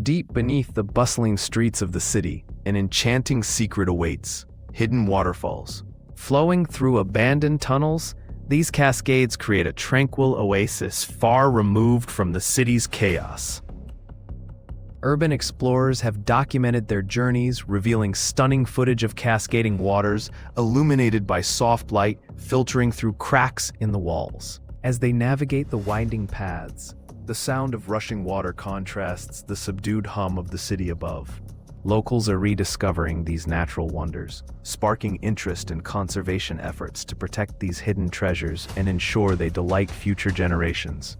Deep beneath the bustling streets of the city, an enchanting secret awaits: hidden waterfalls. Flowing through abandoned tunnels, these cascades create a tranquil oasis far removed from the city's chaos. Urban explorers have documented their journeys, revealing stunning footage of cascading waters, illuminated by soft light filtering through cracks in the walls. As they navigate the winding paths, the sound of rushing water contrasts the subdued hum of the city above. Locals are rediscovering these natural wonders, sparking interest in conservation efforts to protect these hidden treasures and ensure they delight future generations.